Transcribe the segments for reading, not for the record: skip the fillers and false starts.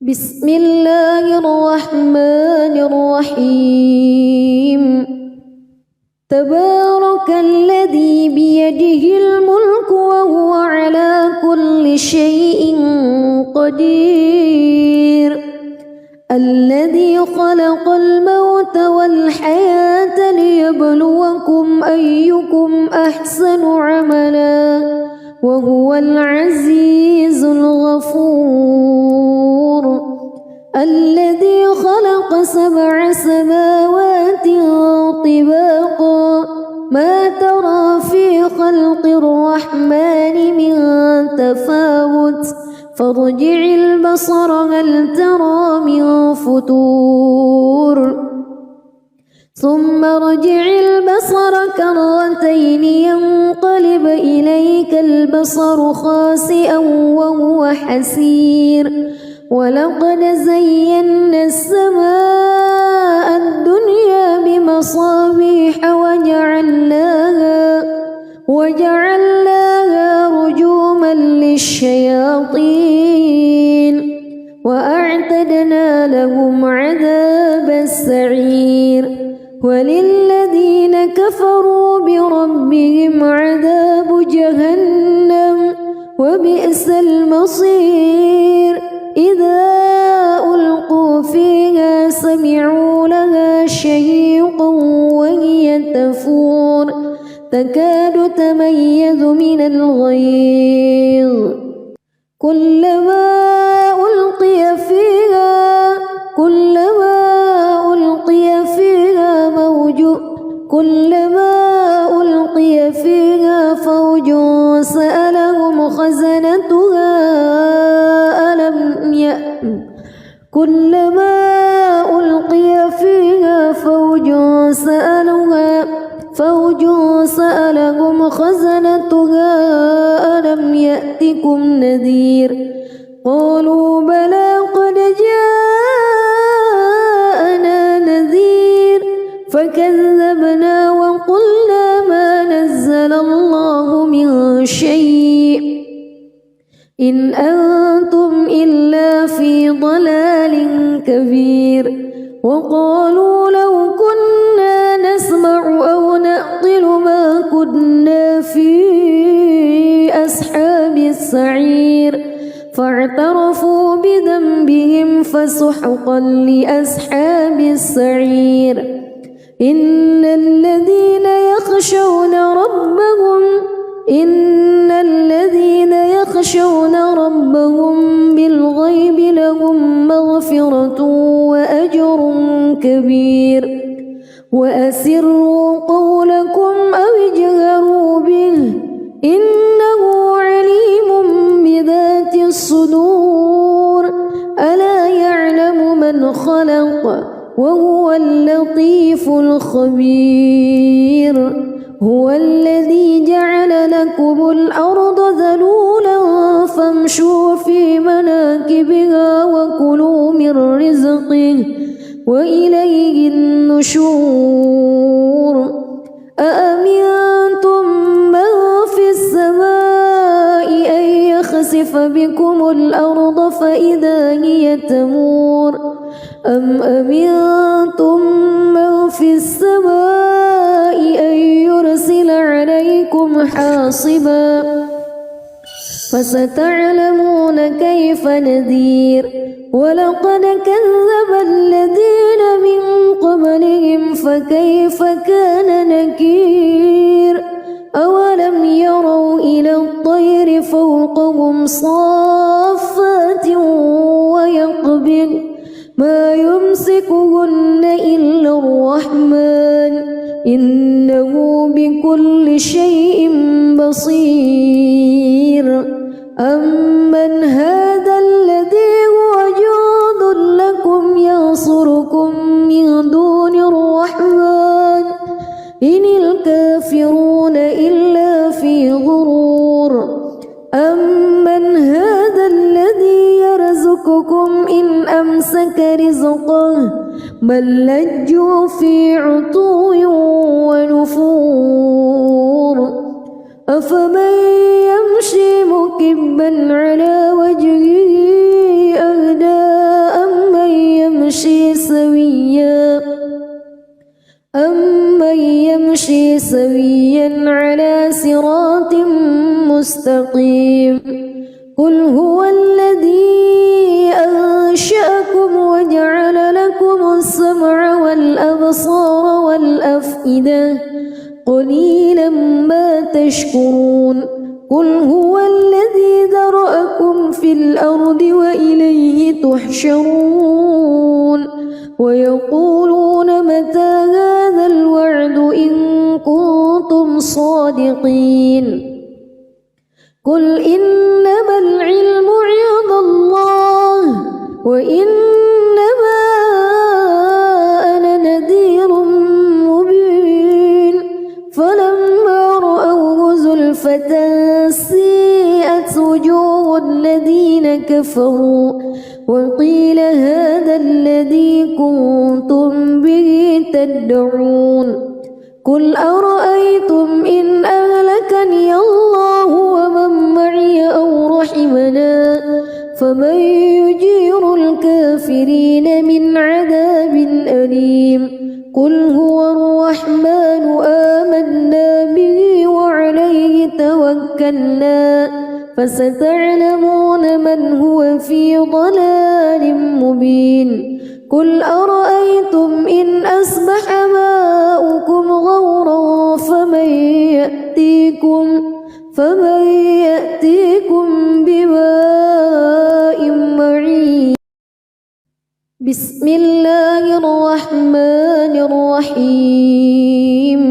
بسم الله الرحمن الرحيم تبارك الذي بيده الملك وهو على كل شيء قدير الذي خلق الموت والحياة ليبلوكم أيكم أحسن عملا وهو العزيز الغفور الذي خلق 7 سماوات طباقا ما ترى في خلق الرحمن من تفاوت فارجع البصر هل ترى من فتور ثم ارجع البصر كرتين ينقلب إليك البصر خاسئا وهو حسير ولقد زينا السماء الدنيا بمصابيح وجعلناها رجوما للشياطين وأعتدنا لهم عذاب السعير وللذين كفروا بربهم عذاب جهنم وبئس المصير إذا ألقوا فيها سمعوا لها شهيقا وهي تفور تكاد تميز من الغيظ كلما ألقي فيها فوج سألهم خزنتها ألم يأتكم نذير قالوا بلى قد جاءنا نذير فكذبنا وقلنا ما نزل الله من شيء إن أنتم إلا في ضلال كبير وقالوا لو كنا نسمع أو نعقل ما كنا في أصحاب السعير فاعترفوا بذنبهم فسحقا لأصحاب السعير إن الذين يخشون ربهم بالغيب لهم مغفرة وأجر كبير وأسروا قولكم أو اجهروا به إنه عليم بذات الصدور ألا يعلم من خلق وهو اللطيف الخبير هو الذي جعل لكم الأرض ذلولا فامشوا في مناكبها وكلوا من رزقه وإليه النشور أأمنتم من في السماء أن يخسف بكم الأرض فإذا هي تمور أم أمنتم من في السماء أن يرسل عليكم حاصبا فستعلمون كيف نذير ولقد كذب الذين من قبلهم فكيف كان نكير أولم يروا إلى الطير فوقهم صافات ويقبض ما يمسكهن إلا الرحمن إنه بكل شيء بصير أمن هذا الذي هو جند لكم ينصركم من دون الرحمن إن الكافرون إلا في غرور أمن هذا الذي يرزقكم إن أمسك رزقه بل لجوا في عتو ونفور أفمن يمشي مكبا على وجهه أهدى سويا على صراط مستقيم قل هو الذي أنشأكم وجعل لكم السمع والأبصار والأفئدة قليلا ما تشكرون قل هو الذي ذرأكم في الأرض وإليه تحشرون ويقولون متى هذا الوعد إن كنتم صادقين قل إنما العلم عند الله وإنما أنا نذير مبين فلما رأوه زلفة سيئت وجوه الذين كفروا وقيل هذا الذي كنتم به تدعون قل أرأيتم إن أهلكني الله ومن معي أو رحمنا فمن يجير الكافرين من عذاب أليم قل هو الرحمن آمنا به وعليه توكلنا فستعلمون من هو في ضلال مبين قل أرأيتم إن أصبح ماؤكم غورا فمن يأتيكم بماء معين بسم الله الرحمن الرحيم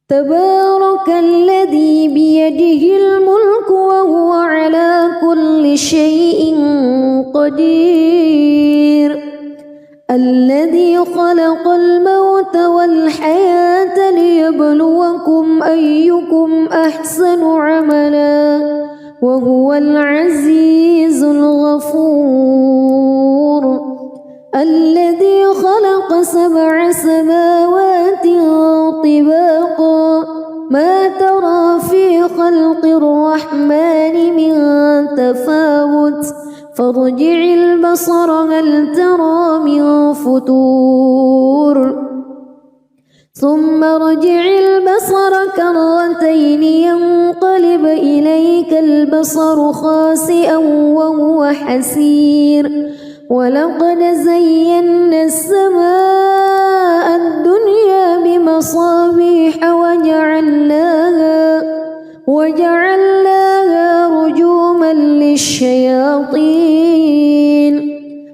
تبارك الذي بيده الملك وهو على كل شيء قدير الذي خلق الموت والحياة ليبلوكم أيكم أحسن عملا وهو العزيز الغفور الذي خلق 7 سماوات طباقا ما ترى في خلق الرحمن من تفاوت فارجع البصر هل ترى من فتور ثم ارجع البصر كرتين ينقلب إليك البصر خاسئا وهو حسير ولقد زينا السماء الدنيا بمصابيح وجعلناها رجوما للشياطين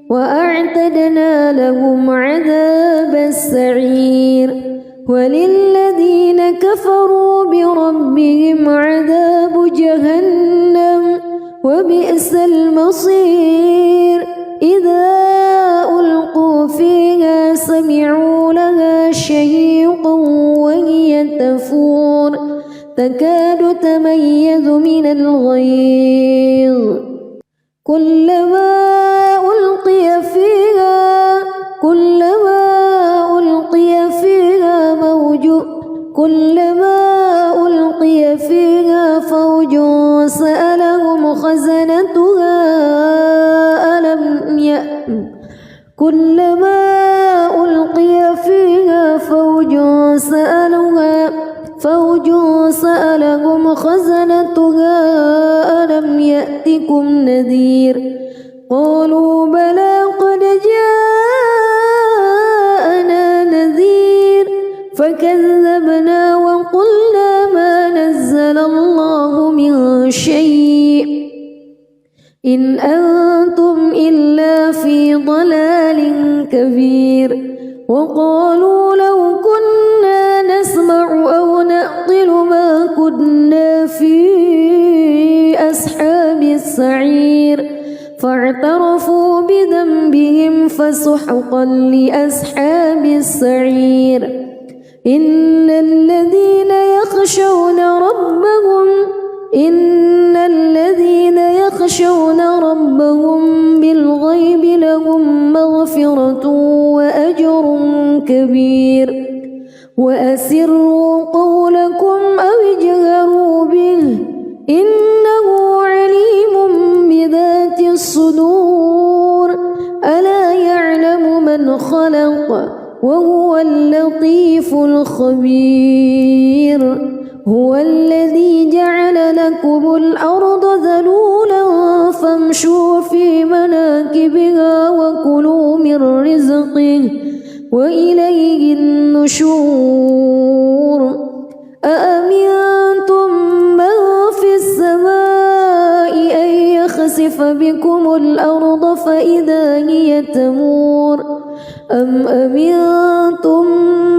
وأعتدنا لهم عذاب السعير وللذين كفروا بربهم عذاب جهنم وبئس المصير إذا ألقوا فيها سمعوا لها شهيقا وهي تفور تكاد تميز من الغيظ كلما ألقي فيها فوج سألهم خزنتها ألم يأتكم نذير قالوا بلى قد جاءنا نذير فكذبنا وقلنا ما نزل الله من شيء إن أنتم إلا في ضلال كبير وقالوا لو كنا نسمع أو نعقل ما كنا في أصحاب السعير فاعترفوا بذنبهم فسحقا لأصحاب السعير إن الذين يخشون ربهم بالغيب لهم مغفرة وأجر كبير وأسروا قولكم أو اجهروا به إنه عليم بذات الصدور ألا يعلم من خلق وهو اللطيف الخبير. هو الذي جعل لكم الأرض ذلولا فامشوا في مناكبها وكلوا من رزقه وإليه النشور. أأمنتم من في السماء أن يخسف بكم الأرض فإذا هي تمور أم أمنتم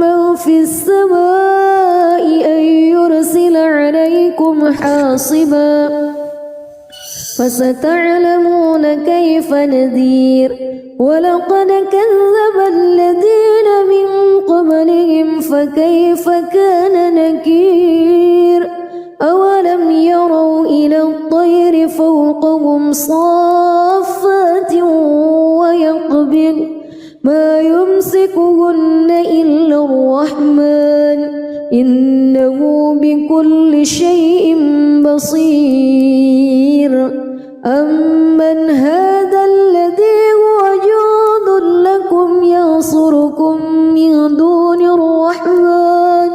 من في السماء أن يرسل عليكم حاصبا فستعلمون كيف نذير. ولقد كذب الذين من قبلهم فكيف كان نكير. أولم يروا إلى الطير فوقهم صافات ويقبض ما يمسكهن إلا الرحمن إنه بكل شيء بصير. أمن هذا الذي هو جند لكم ينصركم من دون الرحمن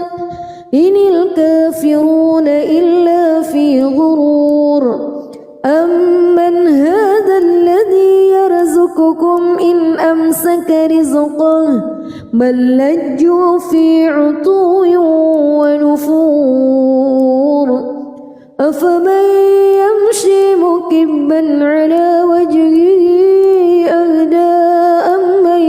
إن الكافرون إلا في غرور. أمن هذا الذي يرزقكم إن أمسك رزقه بل لجوا في عتو ونفور. أفمن يمشي مكبا على وجهه أهدى أمن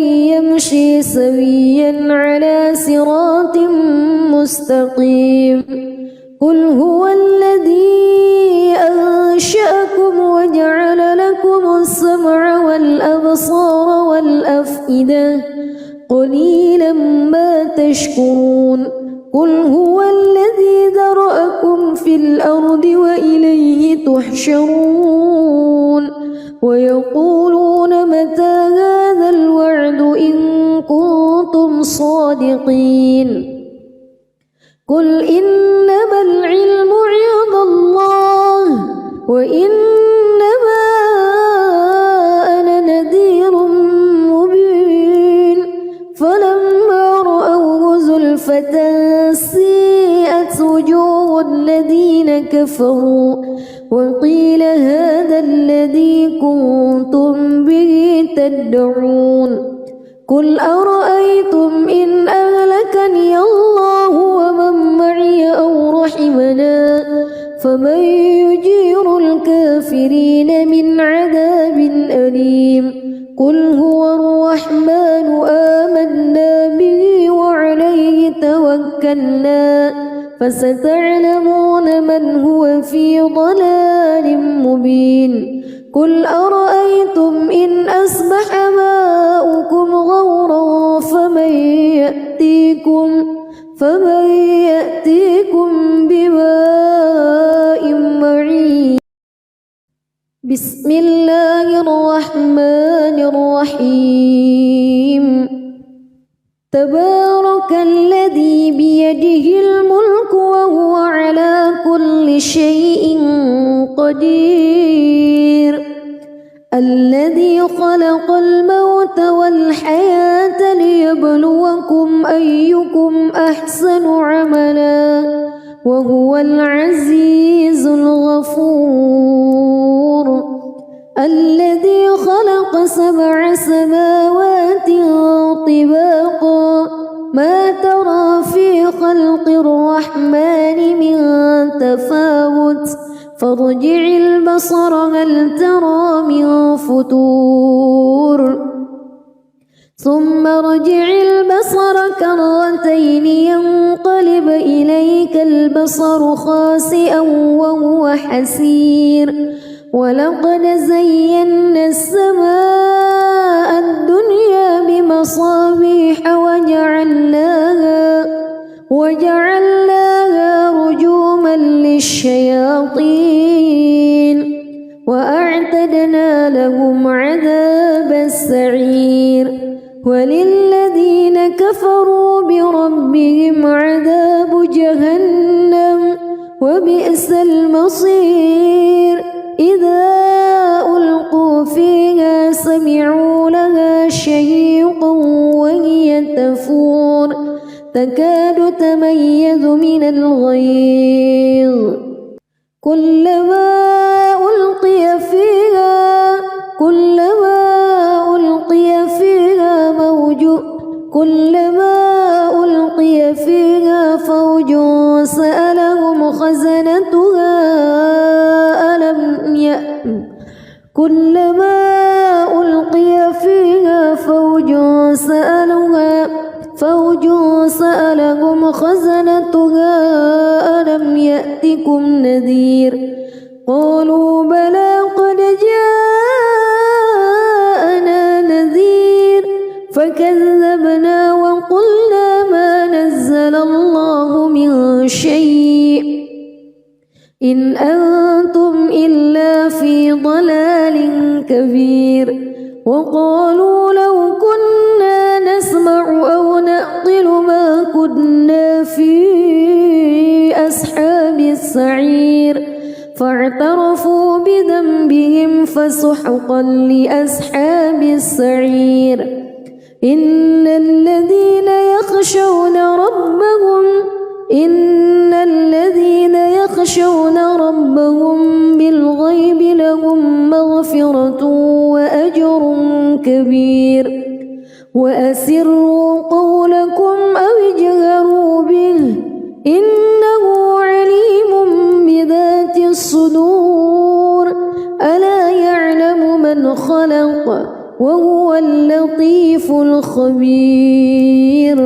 يمشي سويا على صراط مستقيم. قل هو الذي أنشأكم وجعل لكم السمع والأبصار والأفئدة قليلا ما تشكرون. قل هو الذي ذرأكم في الأرض وإليه تحشرون. ويقولون متى هذا الوعد إن كنتم صادقين. قل إنما العلم عند الله وإنما أنا نذير مبين. فلما رأوه زلفة سيئت وجوه الذين كفروا وقيل هذا الذي كنتم به تدعون. قل أرأيتم إن أهلكني الله ومن معي أو رحمنا فمن يجير الكافرين من عذاب أليم. قل هو الرحمن آمنا به وعليه توكلنا فستعلمون من هو في ضلال مبين. قل أرأيتم إن أصبح ماؤكم غورا فمن يأتيكم بماء معين. بسم الله الرحمن الرحيم. تبارك الذي بيده الملك وهو على كل شيء قدير. الذي خلق الموت والحياة ليبلوكم أيكم أحسن عملا وهو العزيز الغفور. الذي خلق 7 سماوات طباقا ما ترى في خلق الرحمن من تفاوت فارجع البصر هل ترى من فتور ثم ارجع البصر كرتين ينقلب إليك البصر خاسئا وهو حسير. ولقد زينا السماء الدنيا بمصابيح وجعلناها رجوما للشياطين وأعتدنا لهم عذاب السعير. وللذين كفروا بربهم عذاب جهنم وبئس المصير. إذا ألقوا فيها كلما ألقي فيها فوج سألهم خزنتها ألم يأتكم نذير قالوا بلى قد جاءنا نذير فكذبنا وقلنا ما نزل الله من شيء إن أنتم إلا في ضلال كبير وقالوا لو كنا نسمع أو نعقل ما كنا في أصحاب السعير فاعترفوا بذنبهم فسحقا لأصحاب السعير إن الذين يخشون ربهم بالغيب لهم مغفرة وأجر كبير وأسروا قولكم أو اجهروا به إنه عليم بذات الصدور ألا يعلم من خلق وهو اللطيف الخبير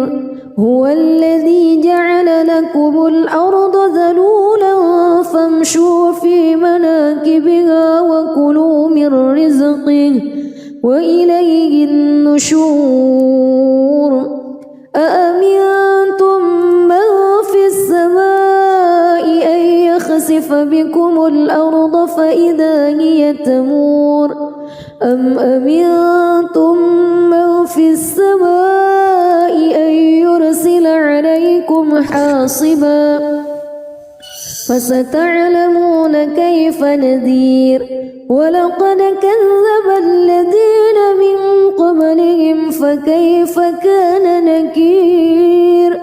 هو الذي جعل لكم الأرض ذلولا فامشوا في مناكبها وكلوا من رزقه وإليه النشور أأمنتم من في السماء أن يخسف بكم الأرض فإذا هي تمور أم أمنتم من في السماء أن يرسل عليكم حاصبا فستعلمون كيف نذير ولقد كذب الذين من قبلهم فكيف كان نكير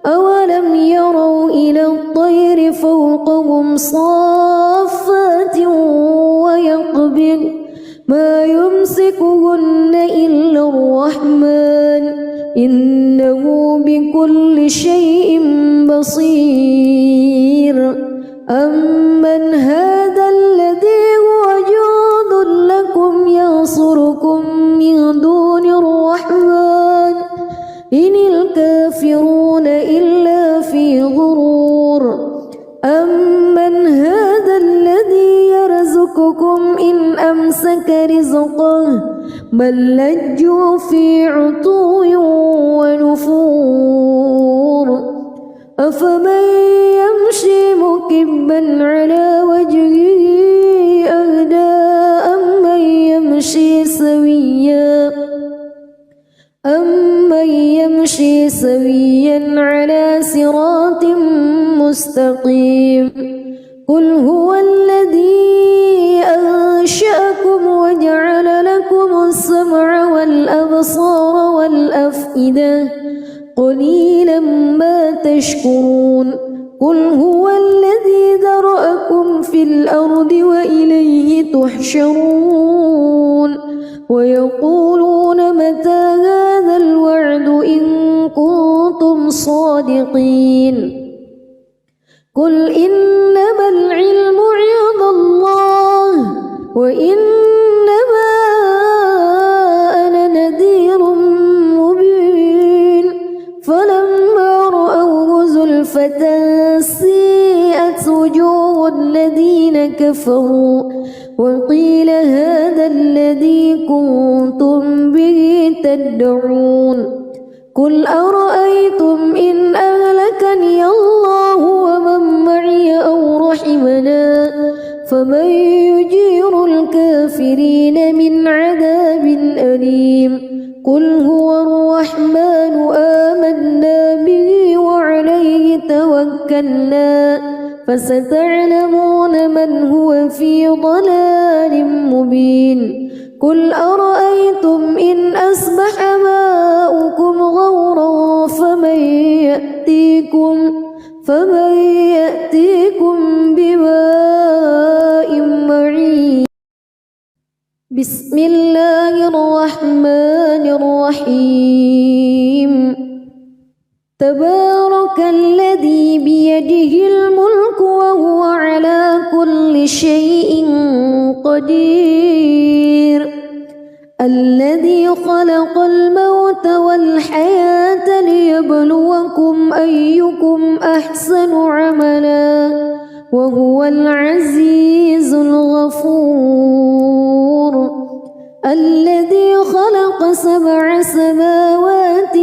أولم يروا إلى الطير فوقهم صافات ويقبض ما يمسكهن إلا الرحمن إنه بكل شيء بصير أمن هذا الذي هو جند لكم ينصركم من دون الرحمن إن الكافرون إلا في غرور أمن هذا الذي يرزقكم إن أمسك رزقه بل لجوا في عتو ونفور أفمن يمشي مكبا على وجهه أهدى أمن يمشي سويا على صراط مستقيم قل هو الذي أنشأكم وجعل لكم السمع والأبصار والأفئدة قليلا ما تشكرون قل هو الذي ذرأكم في الأرض وإليه تحشرون ويقولون متى هذا الوعد إن كنتم صادقين قل إنما العلم عند الله وإنما أنا نذير مبين فلما رأوه زلفة سيئت وجوه الذين كفروا وقيل هذا الذي كنتم به تدعون قل أرأيتم إن أهلكني الله ومن معي أو رحمنا فمن يجير الكافرين من عذاب أليم قل هو الرحمن آمنا به وعليه توكلنا فستعلمون من هو في ضلال مبين قل أرأيتم إن أصبح ماؤكم غورا فمن يأتيكم بماء بسم الله الرحمن الرحيم تبارك الذي بيده الملك وهو على كل شيء قدير الذي خلق الموت والحياة ليبلوكم أيكم أحسن عملا وهو العزيز الغفور الذي خلق 7 سماوات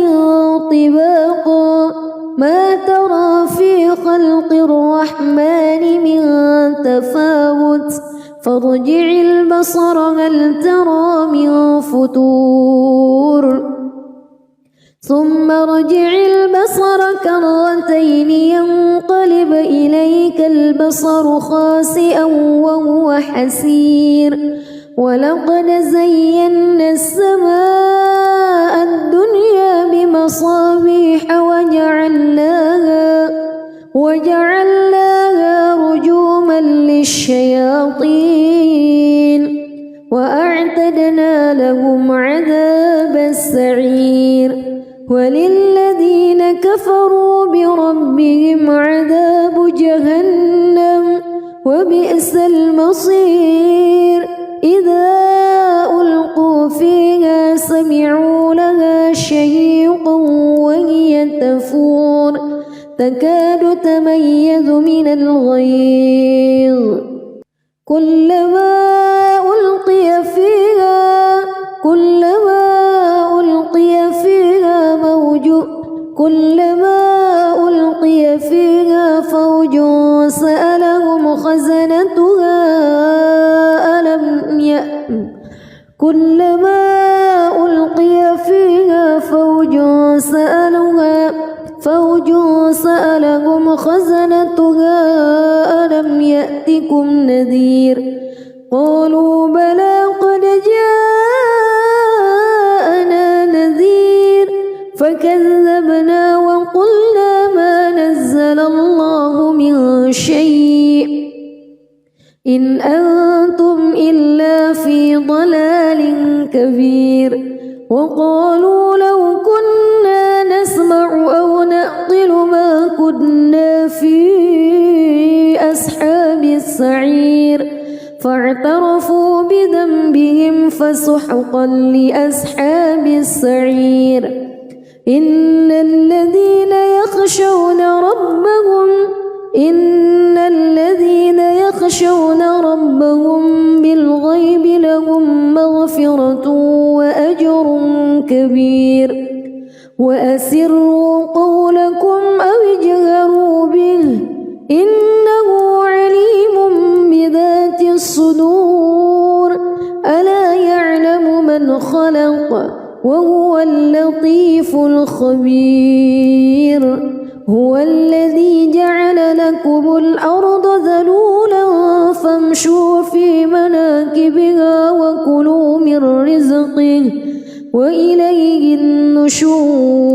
طباقا ما ترى في خلق الرحمن من تفاوت فارجع البصر هل ترى من فتور ثم ارجع البصر كرتين ينقلب إليك البصر خاسئا وهو حسير ولقد زينا السماء الدنيا بمصابيح وجعلناها رجوما للشياطين وأعتدنا لهم عذاب السعير وللذين كفروا بربهم عذاب جهنم وبئس المصير إذا ألقوا فيها سمعوا لها شهيقا وهي تفور تكاد تميز من الغيظ كلما ألقي فيها فوج سألهم خزنتها ألم يأتكم نذير قالوا بلى قد جاءنا نذير فكذبنا وقلنا ما نزل الله من شيء إن أنتم إلا في ضلال كبير وقالوا لو كنا نسمع أو نعقل ما كنا في أصحاب السعير فاعترفوا بذنبهم فسحقا لأصحاب السعير إن الذين يخشون ربهم بالغيب لهم مغفرة وأجر كبير وأسروا قولكم أو اجهروا به إنه عليم بذات الصدور ألا يعلم من خلق وهو اللطيف الخبير هو الذي جعل لكم الأرض ذلولا فامشوا في مناكبها وكلوا من رزقه وإليه النشور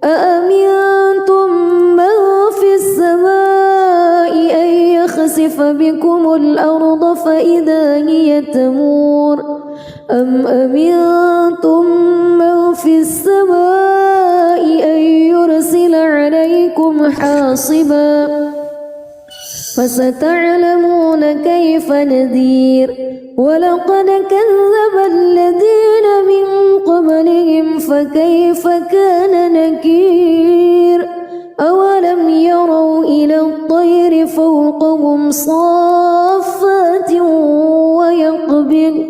أأمنتم من في السماء أن يخسف بكم الأرض فإذا هي تمور أم أمنتم من في السماء أن يرسل عليكم حاصبا فستعلمون كيف نذير ولقد كذب الذين من قبلهم فكيف كان نكير أولم يروا إلى الطير فوقهم صافات ويقبض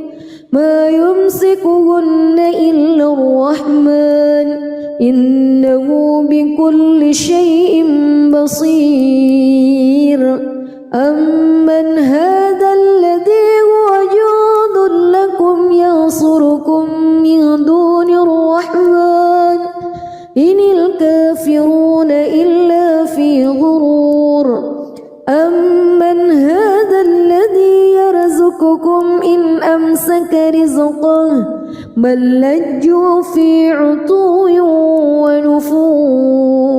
ما يمسكهن إلا الرحمن إنه بكل شيء بصير أمن هذا الذي هو جند لكم ينصركم من دون الرحمن إن الكافرون إلا في غرور أمن هذا الذي يرزقكم إن أمسك رزقه بل لجوا في عتو ونفور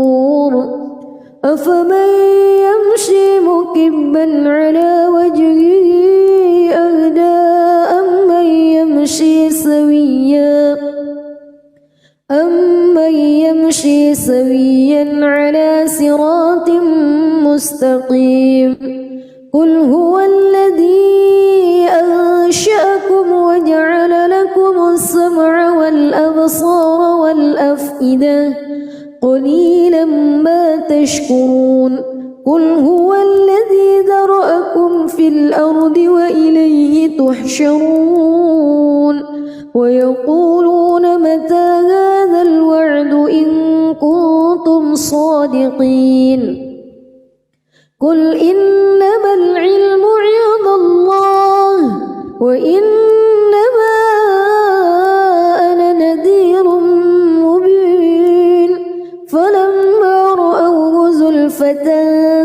أفمن يمشي مكبا على وجهه أهدى سويا على صراط مستقيم قل هو الذي أنشأكم وجعل لكم السمع والأبصار والأفئدة قليلا ما تشكرون قل هو الذي ذرأكم في الأرض وإليه تحشرون ويقولون متى هذا الوعد إن كنتم صادقين قل إنما العلم عند الله وإنما أنا نذير مبين فلما رأوه زلفة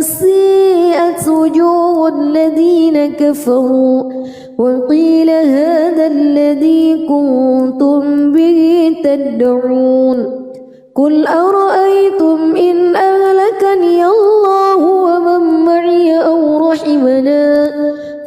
سيئت وجوه الذين كفروا وقيل هذا الذي كنتم به تدعون قل أرأيتم إن أهلكني الله ومن معي أو رحمنا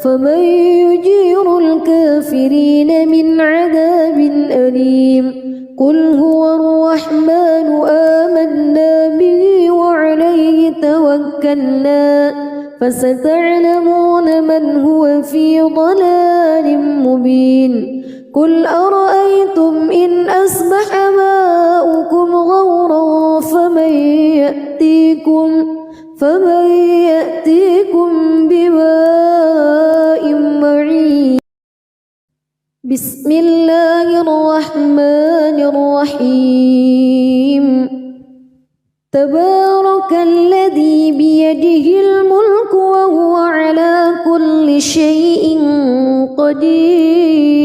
فمن يجير الكافرين من عذاب أليم قل هو الرحمن آمنا به وعليه توكلنا فستعلمون من هو في ضلال مبين قل أرأيتم إن أصبح ماؤكم غورا فمن يأتيكم بماء معين بسم الله الرحمن الرحيم تبارك الذي بيده الملك وهو على كل شيء قدير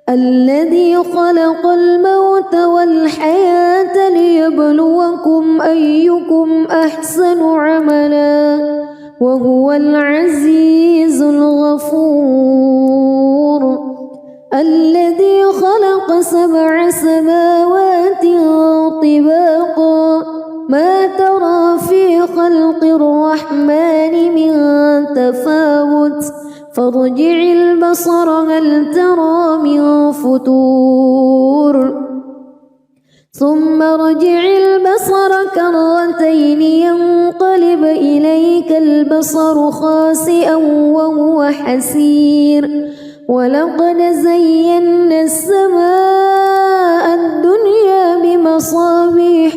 الذي خلق الموت والحياة ليبلوكم أيكم أحسن عملا وهو العزيز الغفور الذي خلق 7 سماوات طباقا ما ترى في خلق الرحمن من تفاوت فارجع البصر هل ترى من فتور ثم ارجع البصر كرتين ينقلب إليك البصر خاسئا وهو حسير ولقد زينا السماء الدنيا بمصابيح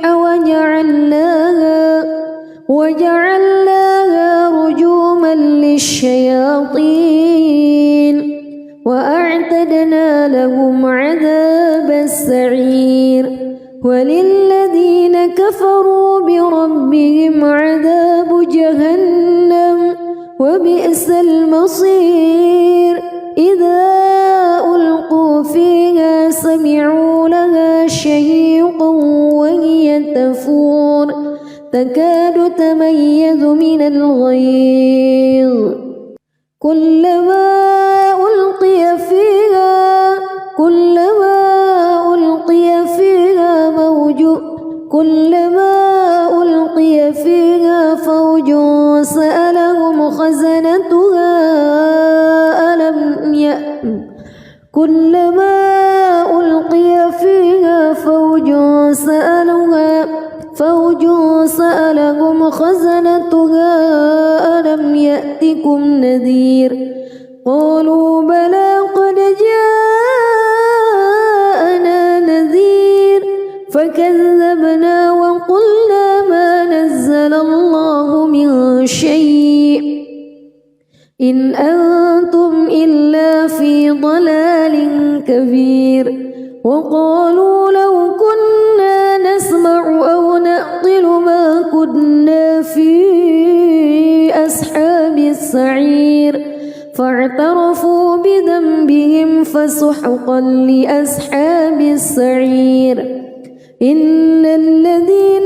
وجعلناها رجوما للشياطين وأعتدنا لهم عذاب السعير وللذين كفروا بربهم عذاب جهنم وبئس المصير إذا ألقوا فيها سمعوا لها شهيقا وهي تفور تكاد تميز من الغيظ كلما ألقي فيها فوج سألهم خزنتها ألم يأتكم نذير قالوا بلى قد جاءنا نذير فكذبنا وقلنا ما نزل الله من شيء إن أنتم إلا في ضلال كبير وقالوا لو كنا نسمع أو نعقل ما كنا في أصحاب السعير فاعترفوا بذنبهم فسحقا لأصحاب السعير إن الذين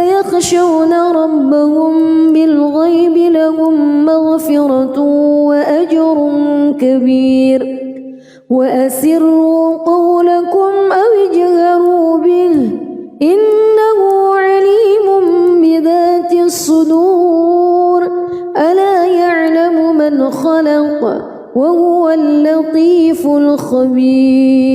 يخشون ربهم بالغيب لهم مغفرة وأجر كبير وأسروا قولكم أو اجهروا به إنه عليم بذات الصدور ألا يعلم من خلق وهو اللطيف الخبير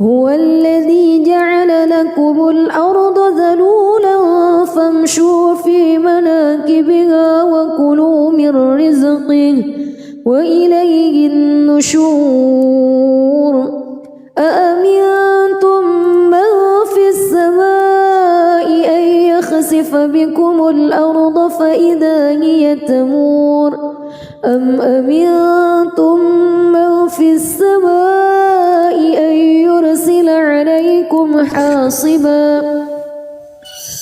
هو الذي جعل لكم الأرض ذلولا فامشوا في مناكبها وكلوا من رزقه وإليه النشور أأمنتم من في السماء أن يخسف بكم الأرض فإذا هي تمور أم أمنتم من في السماء أن يرسل عليكم حاصبا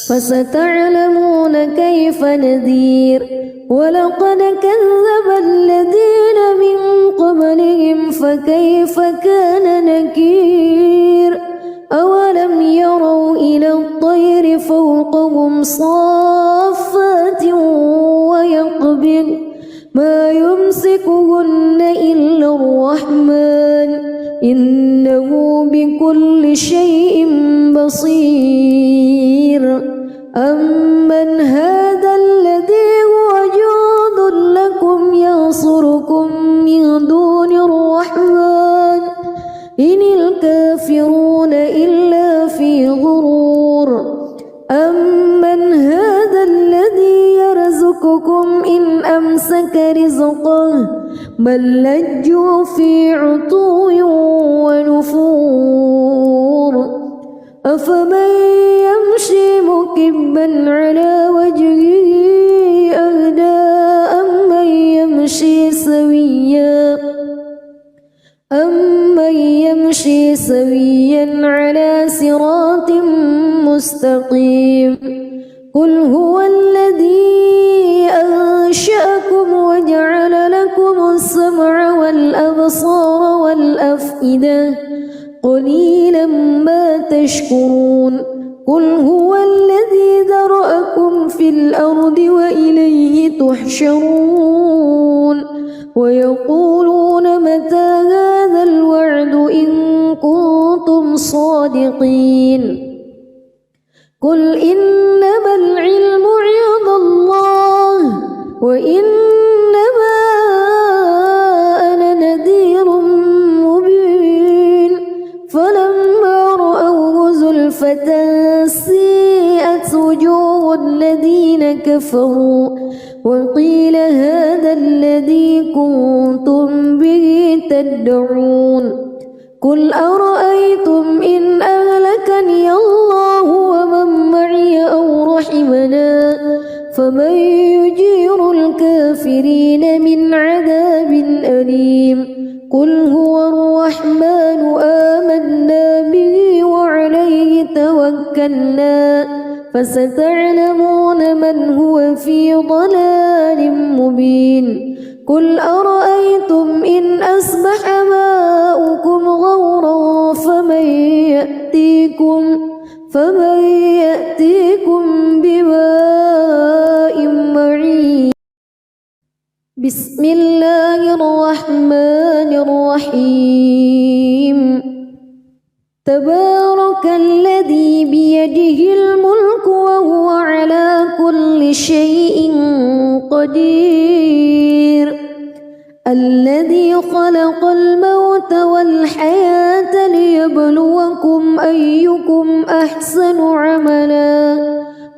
فستعلمون كيف نذير ولقد كذب الذين من قبلهم فكيف كان نكير أولم يروا إلى الطير فوقهم صافات ويقبض ما يمسكهن إلا الرحمن إنه بكل شيء بصير أمن هذا الذي هو جند لكم ينصركم من دون الرحمن إن الكافرون إلا في غرور أمن هذا الذي يرزقكم إن أمسك رزقه بل لجوا في عتو ونفور أفمن يمشي مكبا على وجهه أهدى أمن يمشي سويا على صراط مستقيم قل هو الذي أنشأكم وجعل لكم السمع والأبصار والأفئدة قليلا ما تشكرون قل هو الذي ذرأكم في الأرض وإليه تحشرون ويقولون متى هذا الوعد إن كنتم صادقين قل إنما العلم عند الله وإنما أنا نذير مبين فلما رأوه زلفة سيئت وجوه الذين كفروا وقيل هذا الذي كنتم به تدعون قل أرأيتم إن أهلكني الله ومن معي أو رحمنا فمن يجير الكافرين من عذاب أليم قل هو الرحمن آمنا به وعليه توكلنا فستعلمون من هو في ضلال مبين قل أرأيتم إن أصبح ماؤكم غورا فمن يأتيكم بماء معين بسم الله الرحمن الرحيم تبارك الذي بيده الملك وهو على كل شيء قدير الذي خلق الموت والحياة ليبلوكم أيكم أحسن عملا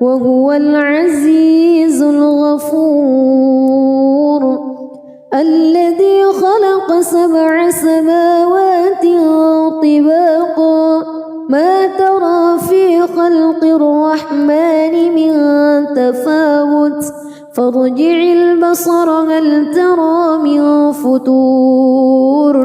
وهو العزيز الغفور الذي خلق 7 سماوات طباقا ما ترى في خلق الرحمن من تفاوت فارجع البصر هل ترى من فتور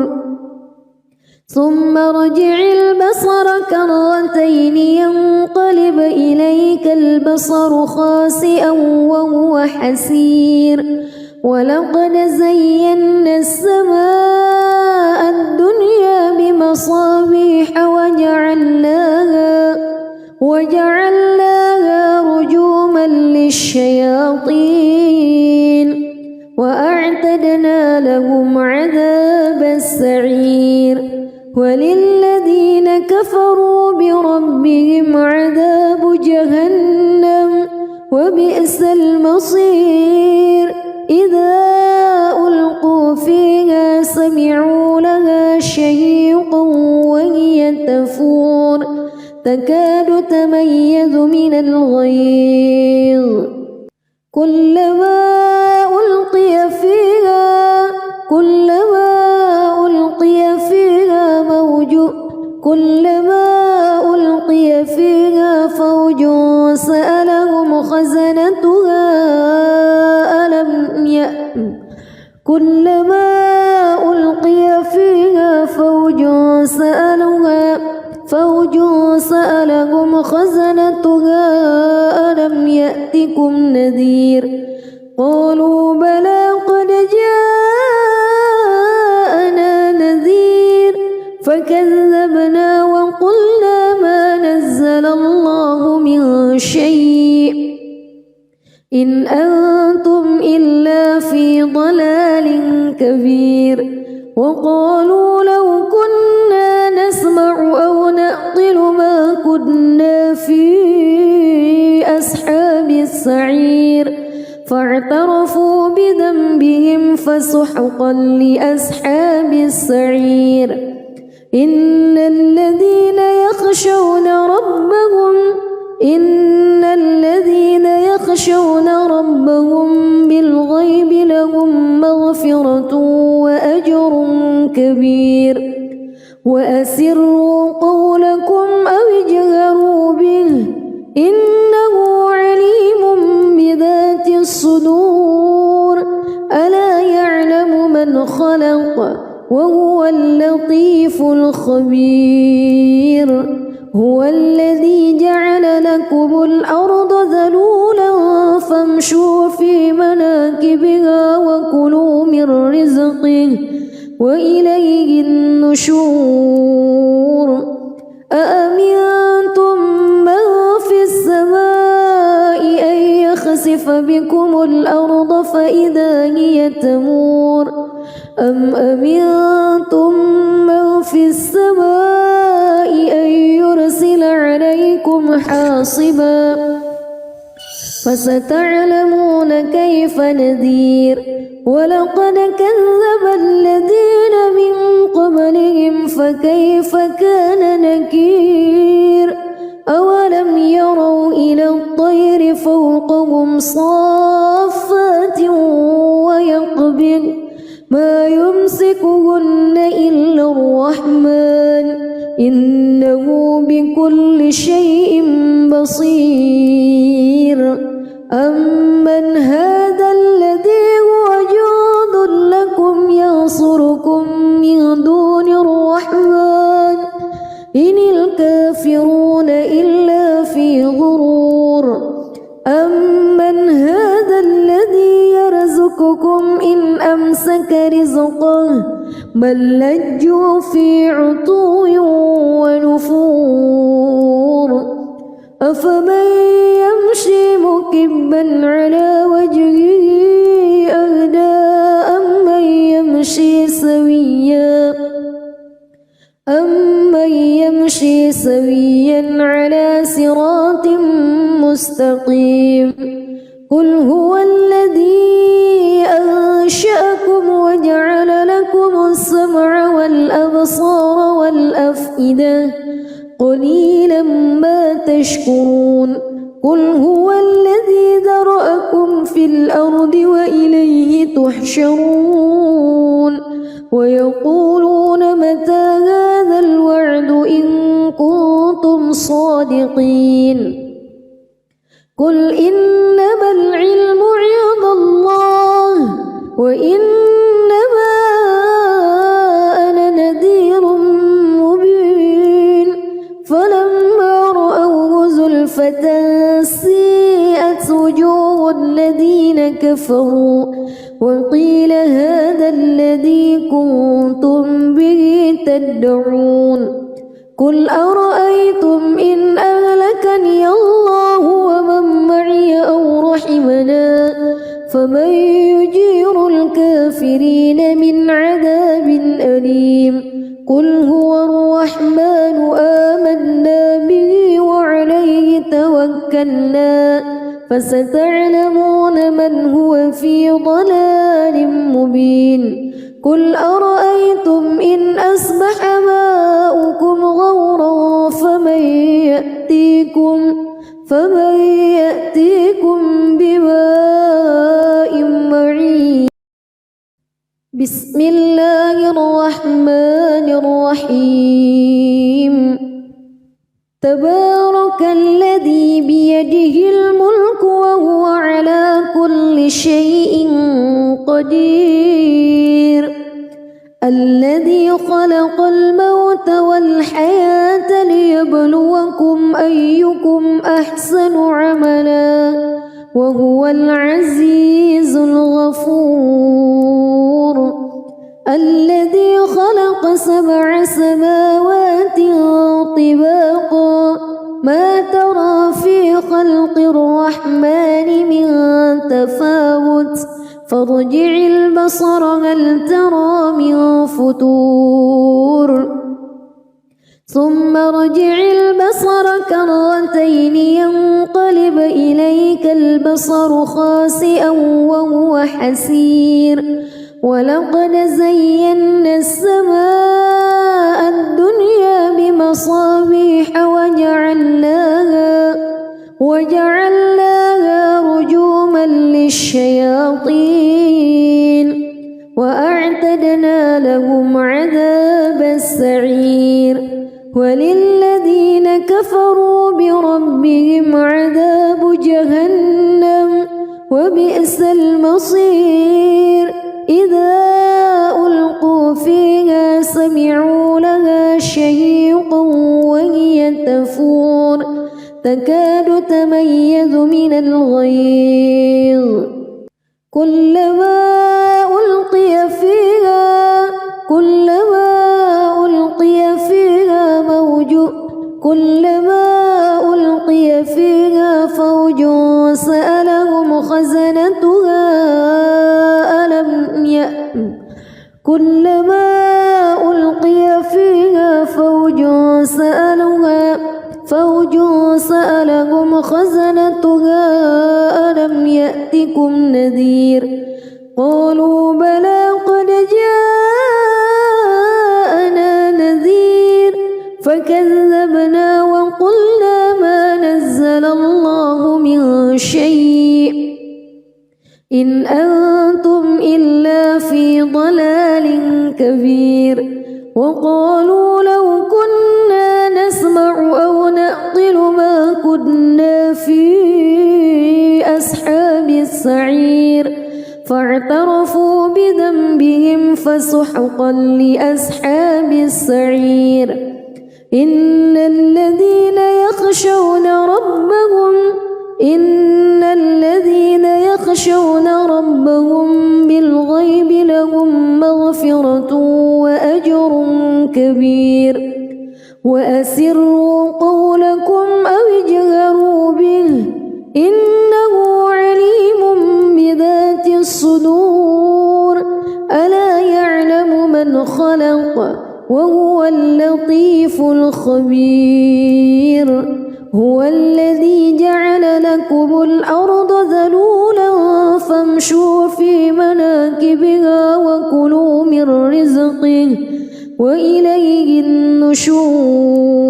ثم ارجع البصر كرتين ينقلب إليك البصر خاسئا وهو حسير ولقد زينا السماء الدنيا بمصابيح وجعلناها رجوما للشياطين وأعتدنا لهم عذاب السعير وللذين كفروا بربهم عذاب جهنم وبئس المصير إذا ألقوا فيها من الغيظ كلما ألقي فيها فوج سألهم خزنتها ألم يأتكم نذير قالوا بلى قد جاءنا نذير فكذبنا وقلنا ما نزل الله من شيء إن أنتم إلا في ضلال كبير وقالوا لو كنا نسمع أو نعقل ما كنا في أصحاب السعير فاعترفوا بذنبهم فسحقا لأصحاب السعير إن الذين يخشون ربهم بالغيب لهم مغفرة وأجر كبير وأسروا قولكم أو اجهروا به إنه عليم بذات الصدور ألا يعلم من خلق وهو اللطيف الخبير هو الذي جعل لكم الأرض ذلولا فامشوا في مناكبها وكلوا من رزقه وإليه النشور أأمنتم من في السماء أن يخسف بكم الأرض فإذا هي تمور أم أمنتم من في السماء أن يرسل عليكم حاصبا فستعلمون كيف نذير ولقد كذب الذين من قبلهم فكيف كان نكير أولم يروا إلى الطير فوقهم صافات ويقبض ما يمسكهن إلا الرحمن إنه بكل شيء بصير أمن هذا الذي هو جند لكم ينصركم من دون الرحمن إن الكافرون إلا في غرور أمن هذا الذي يرزقكم إن أمسك رزقه بل لجوا في عتو ونفور أفمن يمشي مكبا على وجهه أهدى أمن يمشي سويا على صراط مستقيم قل هو الذي أنشأكم وجعل لكم السمع والأبصار والأفئدة قليلا ما تشكرون قل هو الذي ذرأكم في الأرض وإليه تحشرون ويقولون متى هذا الوعد إن كنتم صادقين قل إنما العلم عند الله وإنما أنا نذير مبين فلما رأوه زلفة سيئت وجوه الذين كفروا وقيل هذا الذي كنتم به تدعون قل أرأيتم إن أهلكني الله ومن معي أو رحمنا فمن يجير الكافرين من عذاب أليم قل هو الرحمن آمنا به وعليه توكلنا فستعلمون من هو في ضلال مبين قل أرأيتم إن أصبح ماؤكم غورا فمن يأتيكم بماء معين. بسم الله الرحمن الرحيم. تبارك الذي بيده الملك وهو على كل شيء قدير. الذي خلق الموت والحياة ليبلوكم أيكم أحسن عملا وهو العزيز الغفور. الذي خلق 7 سماوات طباقا ما ترى في خلق الرحمن من تفاوت فارجع البصر هل ترى من فتور ثم ارجع البصر كرتين ينقلب إليك البصر خاسئا وهو حسير. ولقد زينا السماء الدنيا بمصابيح وجعلناها رجوما للشياطين وأعتدنا لهم عذاب السعير. وللذين كفروا بربهم عذاب جهنم وبئس المصير. إذا ألقوا فيها سمعوا لها شهيقا وهي تفور تكاد تميز من الغيظ كلما ألقي فيها فوج سألهم خزنتها كلما ألقي فيها فوج سألهم خزنتها ألم يأتكم نذير قالوا بلى قد جاءنا نذير فكذبنا وقلنا ما نزل الله من شيء إن أنتم إلا في ضلال كبير. وقالوا لو كنا نسمع أو نعقل ما كنا في أصحاب السعير فاعترفوا بذنبهم فسحقا لأصحاب السعير. إن الذين يخشون ربهم بالغيب لهم مغفرة وأجر كبير. وأسروا قولكم أو اجهروا به إنه عليم بذات الصدور. ألا يعلم من خلق وهو اللطيف الخبير. هو الذي جعل لكم الأرض ذلولا فامشوا في مناكبها وكلوا من رزقه وإليه النشور.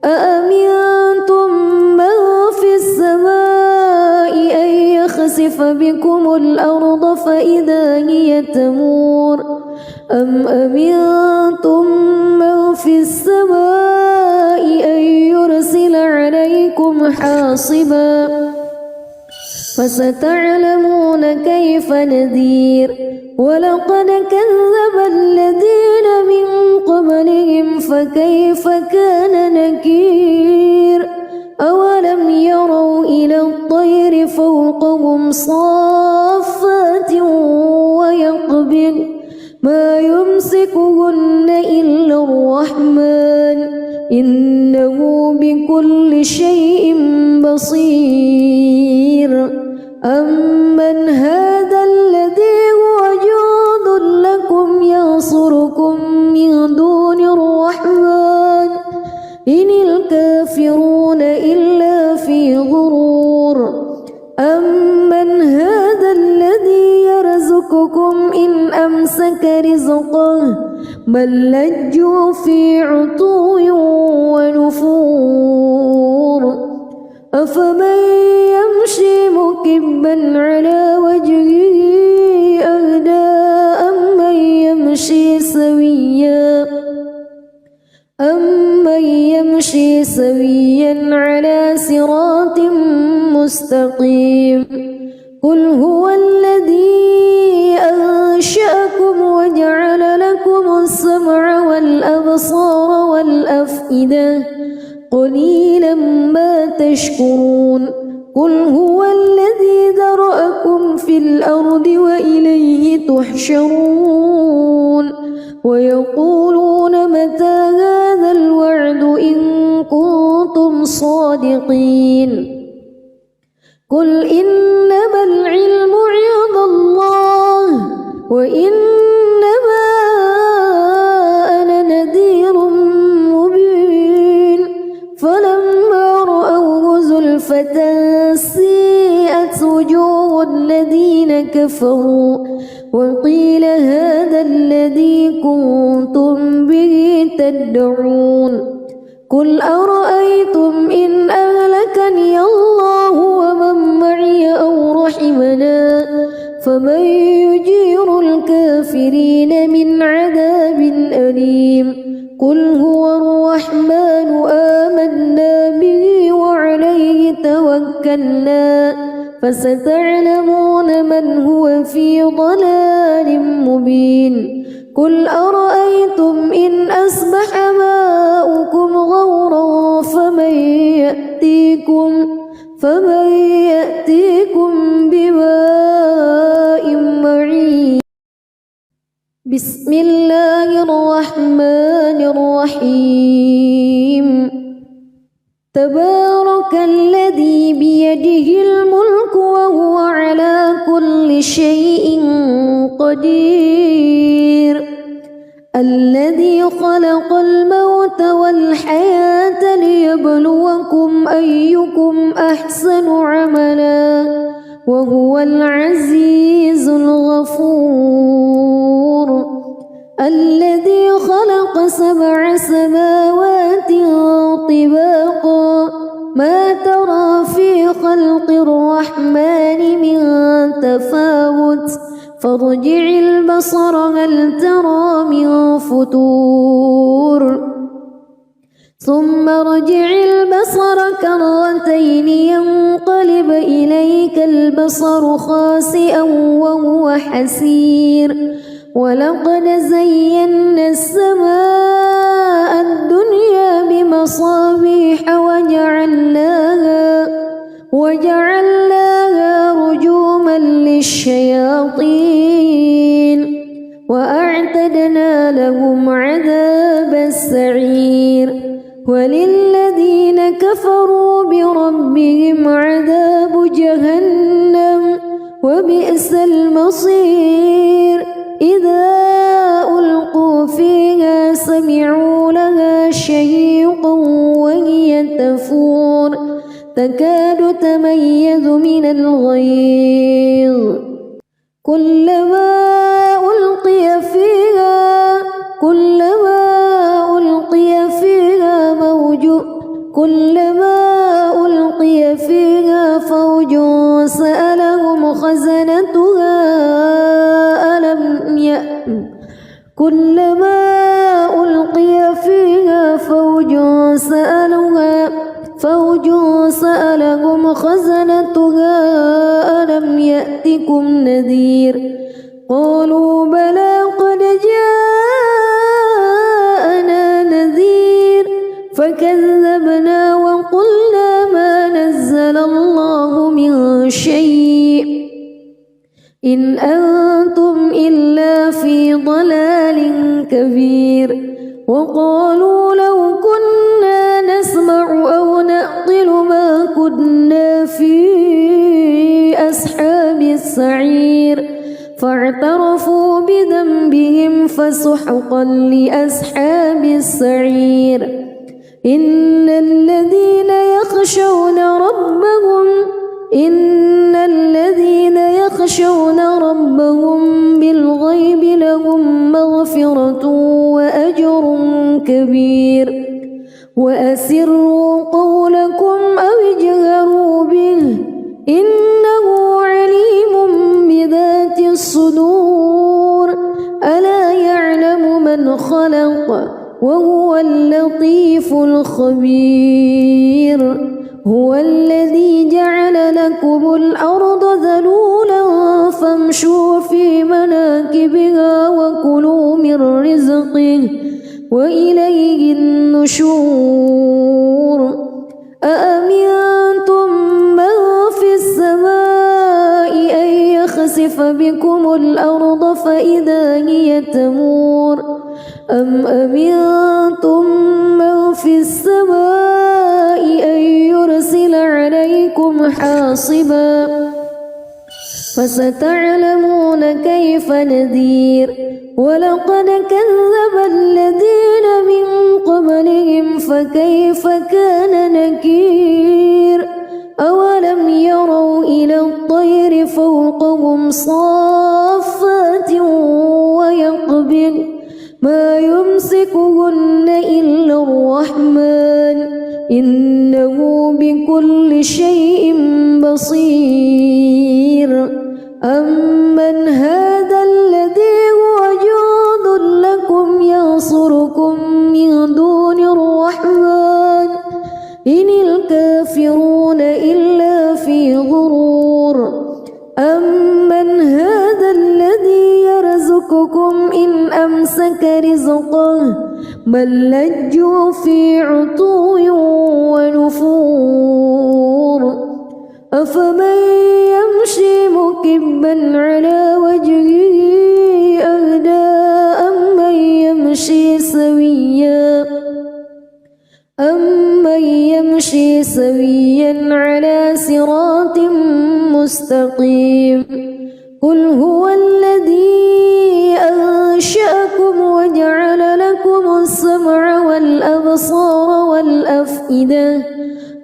أأمنتم من في السماء أن يخسف بكم الأرض فإذا هي تمور أم أمنتم من في السماء أن يرسل عليكم حاصبا فستعلمون كيف نذير. ولقد كذب الذين من قبلهم فكيف كان نكير. أولم يروا إلى الطير فوقهم صافات ويقبض ما يمسكهن إلا الرحمن إنه بكل شيء بصير. أمن هذا الذي هو جند لكم ينصركم من دون الرحمن إن الكافرون إلا في غرور. أمن هذا الذي يرزقكم إن أمسك رزقه بل لجوا في عتو ونفور. أفمن يمشي مكبا على وجهه أهدى أمن يمشي سويا على صراط مستقيم قل هو الذي أنشأكم وجعل لكم السمع والأبصار والأفئدة قليلا ما تشكرون قل هو الذي ذرأكم في الأرض وإليه تحشرون ويقولون متى هذا الوعد إن كنتم صادقين قل إنما العلم عند الله وإنما أنا نذير مبين فلما رأوه زلفة سيئت وجوه الذين كفروا وقيل هذا الذي كنتم به تدعون قل أرأيتم إن أهلكني الله ومن معي أو رحمنا فمن يجير الكافرين من عذاب أليم قل هو الرحمن آمنا به وعليه توكلنا فستعلمون من هو في ضلال مبين قل أرأيتم إن أصبح ماؤكم غورا فمن يأتيكم بماء معين بسم الله الرحمن الرحيم تبارك الذي بيده الملك وهو على كل شيء قدير الذي خلق الموت والحياة ليبلوكم أيكم أحسن عملا وهو العزيز الغفور الذي خلق 7 سماوات طباقا ما ترى في خلق الرحمن من تفاوت فارجع البصر هل ترى من فطور ثم ارجع البصر كرتين ينقلب إليك البصر خاسئا وهو حسير ولقد زينا السماء الدنيا بمصابيح وجعلناها رجوما للشياطين وأعتدنا لهم عذاب السعير وللذين كفروا بربهم عذاب جهنم وبئس المصير إذا ألقوا فيها سمعوا لها شهيقا وهي تفور تكاد تميز من الغيظ كلما ألقي فيها فوج سألهم خزنتها كلما ألقي فيها فوج سألهم خزنتها ألم يأتكم نذير قالوا بلى قد جاءنا نذير فكذبنا وقلنا ما نزل الله من شيء إن أنتم إلا في ضلال كبير وقالوا لو كنا نسمع أو نعقل ما كنا في أصحاب السعير فاعترفوا بذنبهم فسحقا لأصحاب السعير إن الذين يخشون ربهم بالغيب لهم مغفرة وأجر كبير وأسروا قولكم أو اجهروا وهو اللطيف الخبير هو الذي جعل لكم الأرض ذلولا فامشوا في مناكبها وكلوا من رزقه وإليه النشور أأمنتم من في السماء أن يخسف بكم الأرض فإذا هي تمور أم أمنتم من في السماء أن يرسل عليكم حاصبا فستعلمون كيف نذير ولقد كذب الذين من قبلهم فكيف كان نكير أولم يروا إلى الطير فوقهم صافات ويقبض ما يمسكهن إلا الرحمن إنه بكل شيء بصير أمن هذا الذي هو جند لكم ينصركم من دون الرحمن إن الكافرون إلا في غرور أمن هذا الذي يرزقكم إن أمسك رزقه بل لجوا في عتو ونفور أفمن يمشي مكبا على وجهه أهدى أمن يمشي سويا على صراط مستقيم قل هو الذي أنشأكم وجعل لكم السمع والأبصار والأفئدة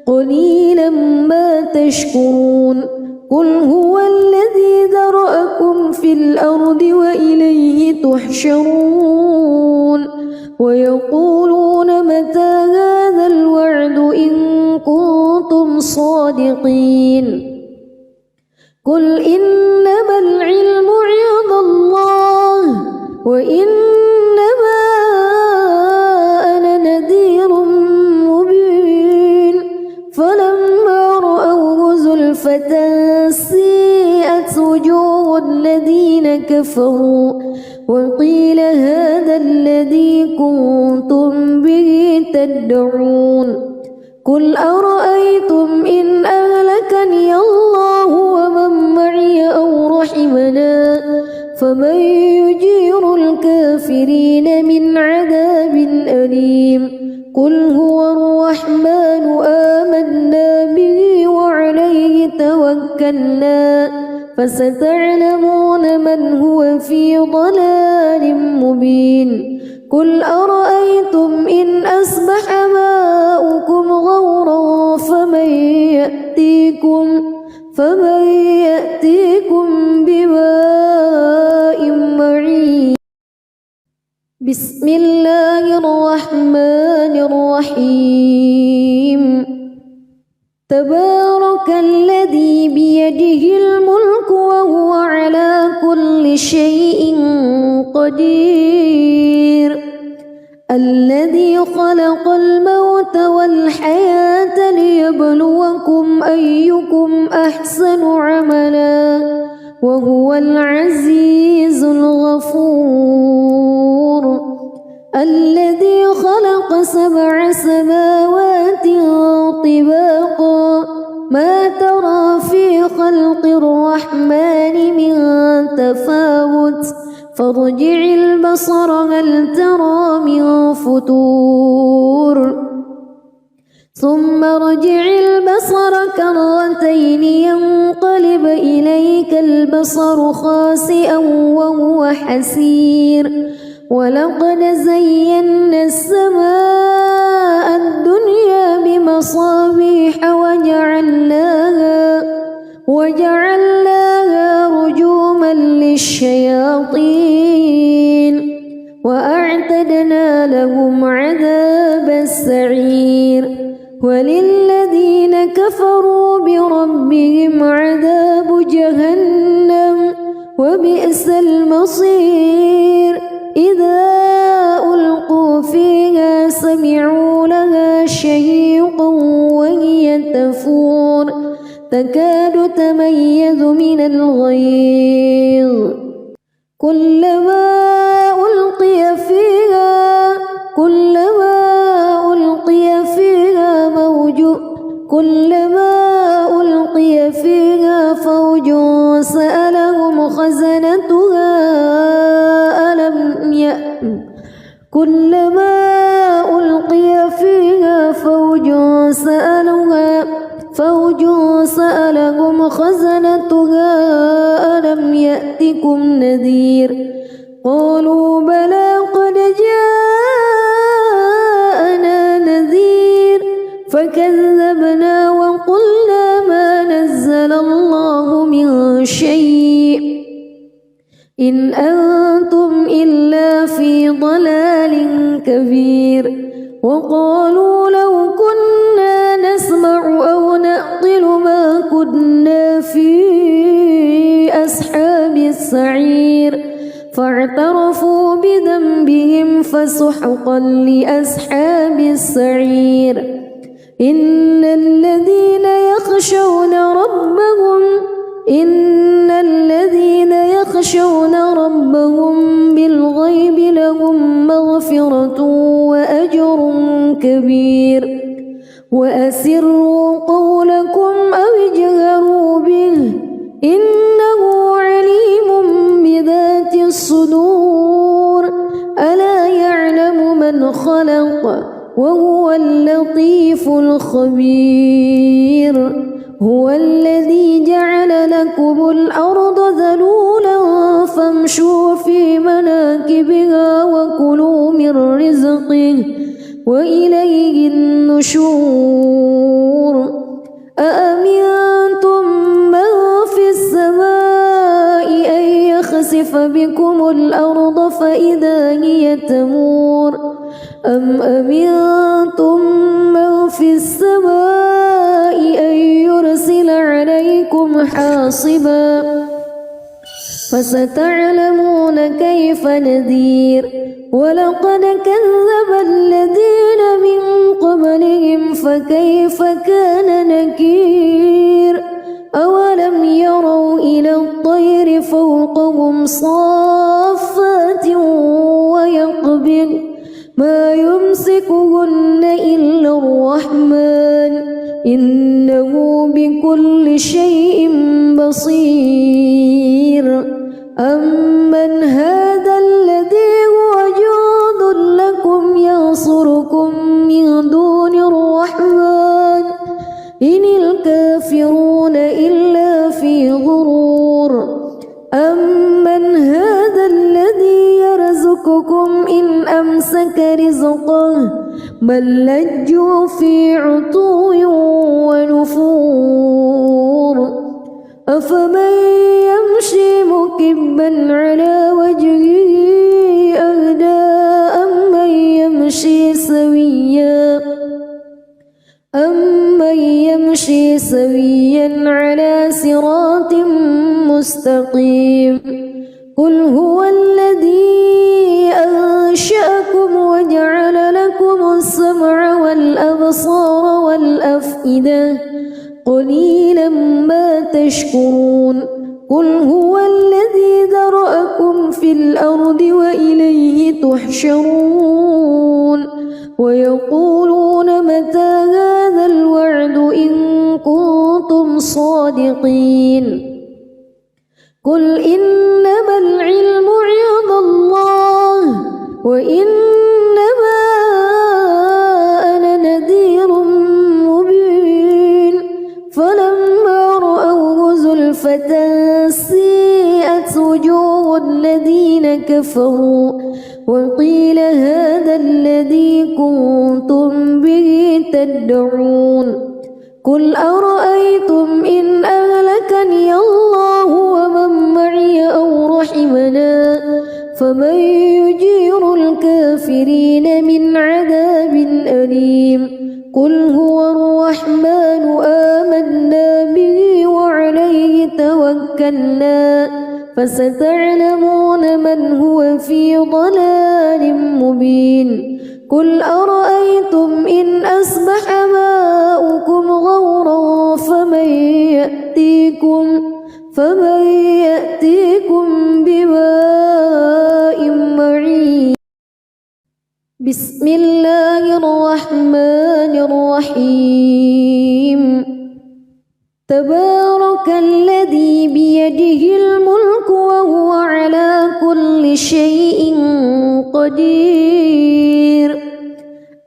قليلا ما تشكرون قل هو الذي ذرأكم في الأرض وإليه تحشرون ويقولون متى هذا الوعد إن كنتم صادقين قل إنما العلم عند الله وإنما أنا نذير مبين فلما رأوه زلفة سيئت وجوه الذين كفروا وقيل هذا الذي كنتم به تدعون قل أرأيتم إن أهلكني الله ومن معي أو رحمنا فمن يجير الكافرين من عذاب أليم قل هو الرحمن آمنا به وعليه توكلنا فستعلمون من هو في ضلال مبين قل أرأيتم إن أصبح ماؤكم غورا فمن يأتيكم بماء معين بسم الله الرحمن الرحيم تبارك الذي بيده الملك وهو على كل شيء قدير الذي خلق الموت والحياة ليبلوكم أيكم أحسن عملا وهو العزيز الغفور الذي خلق 7 سماوات طباقا ما ترى في خلق الرحمن من تفاوت فارجع البصر هل ترى من فتور ثم ارجع البصر كرتين ينقلب إليك البصر خاسئا وهو حسير ولقد زينا السماء الدنيا بمصابيح وجعلناها رجوما للشياطين وأعتدنا لهم عذاب السعير وللذين كفروا بربهم عذاب جهنم وبئس المصير إذا ألقوا فيها تكاد تميز من الغيظ كلما ألقي فيها فوج سألهم خزنتها ألم يأتكم نذير قالوا بلى قد جاءنا نذير فكذبنا وقلنا ما نزل الله من شيء إن أنتم إلا في ضلال كبير وقالوا لو كنا نسمع أو نعقل ما كنا في أصحاب السعير فاعترفوا بذنبهم فسحقا لأصحاب السعير إن الذين يخشون ربهم بالغيب لهم مغفرة وأجر كبير وأسروا قولكم أو اجهروا به إنه عليم بذات الصدور ألا يعلم من خلق وهو اللطيف الخبير هو الذي جعل لكم الأرض ذلولا فامشوا في مناكبها وكلوا من رزقه وإليه النشور أأمنتم من في السماء أن يخسف بكم الأرض فإذا هي تمور أم أمنتم من في السماء أن يرسل عليكم حاصبا فستعلمون كيف نذير ولقد كذب الذين من قبلهم فكيف كان نكير أولم يروا إلى الطير فوقهم صافات ويقبض ما يمسكهن إلا الرحمن إنه بكل شيء بصير أمن هذا الذي هو جند لكم ينصركم من دون الرحمن إن الكافرون إلا في غرور أمن هذا الذي يرزقكم إن أمسك رزقه بل لجوا في عتو ونفور أفمن يمشي مكبا على وجهه أهدى أمن يمشي سويا على صراط مستقيم قل هو الذي أنشأكم وجعل لكم السمع والأبصار والأفئدة قليلا ما تشكرون قل هو الذي ذرأكم في الأرض وإليه تحشرون ويقولون متى هذا الوعد إن كنتم صادقين قل إنما العلم عند الله وإنما أنا نذير مبين فلما رأوه زلفة سيئت وجوه الذين كفروا وقيل هذا الذي كنتم به تدعون قل أرأيتم إن أهلكني الله ومن معي أو رحمنا فمن يجير الكافرين من عذاب أليم قل هو الرحمن آمنا به وعليه توكلنا فستعلمون من هو في ضلال مبين قل أرأيتم إن أصبح ماؤكم غورا فمن يأتيكم بماء معين. بسم الله الرحمن الرحيم. تبارك الذي بيده الملك وهو على كل شيء قدير.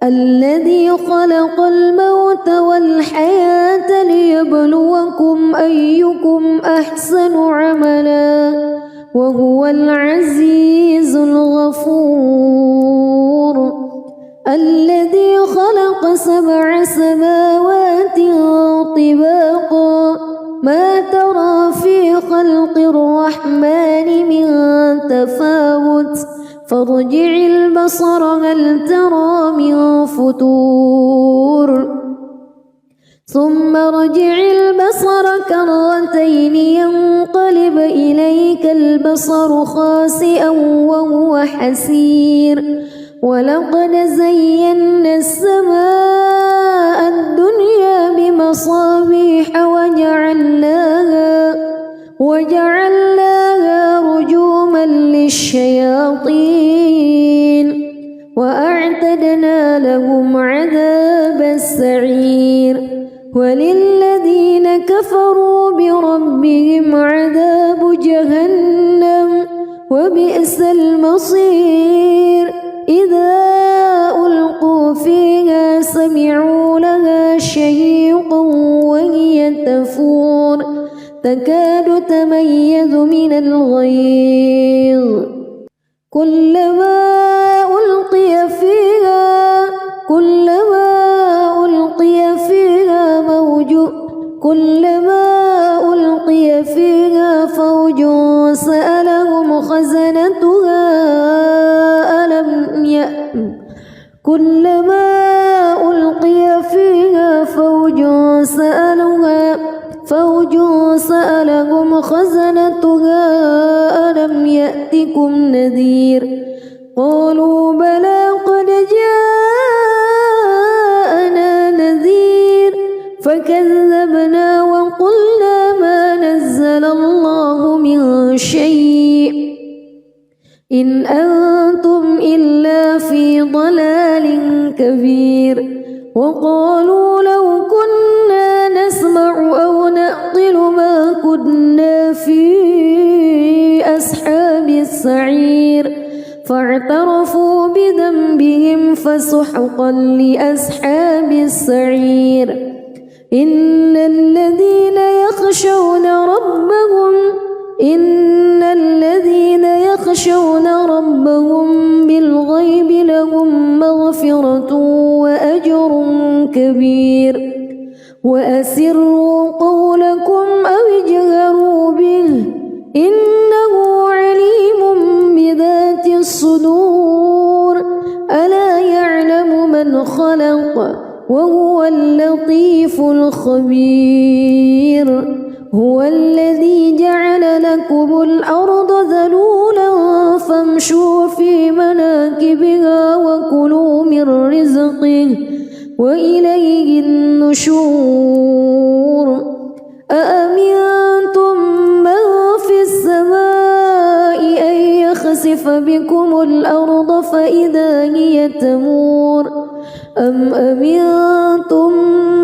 الذي خلق الموت والحياة ليبلوكم أيكم أحسن عملا وهو العزيز الغفور. الذي خلق 7 سماوات طباقا ما ترى في خلق الرحمن من تفاوت فارجع البصر هل ترى من فتور ثم ارجع البصر كرتين ينقلب إليك البصر خاسئا وهو حسير. ولقد زينا السماء الدنيا بمصابيح وجعلناها رجوما للشياطين وأعتدنا لهم عذاب السعير. وللذين كفروا بربهم عذاب جهنم وبئس المصير. إذا ألقوا فيها سمعوا لها شهيقا وهي تفور تكاد تميز من الغيظ. كلما ألقي فيها فوج سألهم خزنتها ألم يأتكم نذير. قالوا بلى قد جاءنا نذير فكذبنا وقلنا ما نزل الله من شيء إن أنتم إلا في ضلال كبير. وقالوا لو كنا نسمع أو نعقل ما كنا في أصحاب السعير فاعترفوا بذنبهم فسحقا لأصحاب السعير. إن الذين يخشون ربهم بالغيب لهم مغفرة وأجر كبير. وأسروا قولكم أو اجهروا به إنه عليم بذات الصدور. ألا يعلم من خلق وهو اللطيف الخبير. هو الذي جعل لكم الأرض ذلولا فامشوا في مناكبها وكلوا من رزقه وإليه النشور. أأمنتم من في السماء أن يخسف بكم الأرض فإذا هي تمور أم أمنتم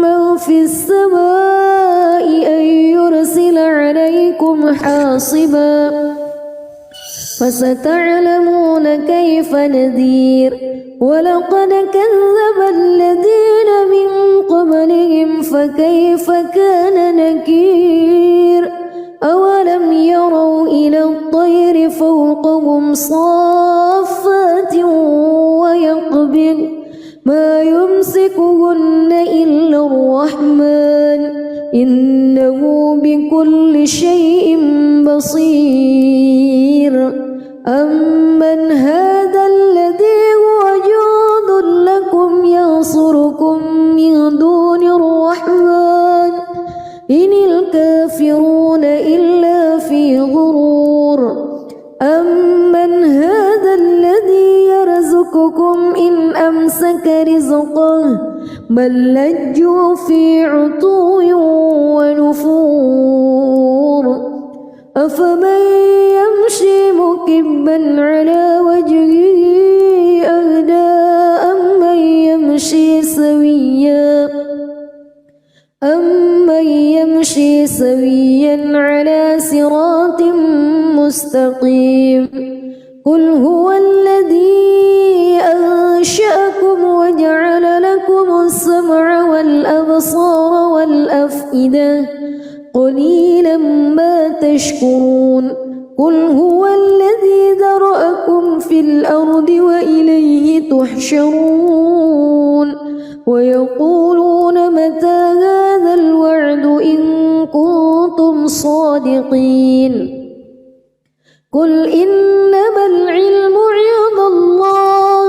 من في السماء أن يرسل عليكم حاصبا فستعلمون كيف نذير. ولقد كذب الذين من قبلهم فكيف كان نكير. أولم يروا إلى الطير فوقهم صافات ويقبض ما يمسكهن إلا الرحمن إنه بكل شيء بصير. أمن هذا الذي هو جند لكم ينصركم من دون الرحمن إن الكافرون إلا في غرور. أمن هذا الذي يرزقكم إن أمسك رزقه بل لجوا في عتو ونفور. أفمن يمشي مكبا على وجهه أهدى أمن يمشي سويا على صراط مستقيم قل هو الذي أنشأكم وجعل لكم السمع والأبصار والأفئدة قليلا ما تشكرون قل هو الذي ذرأكم في الأرض وإليه تحشرون ويقولون متى هذا الوعد إن كنتم صادقين قل إنما العلم عند الله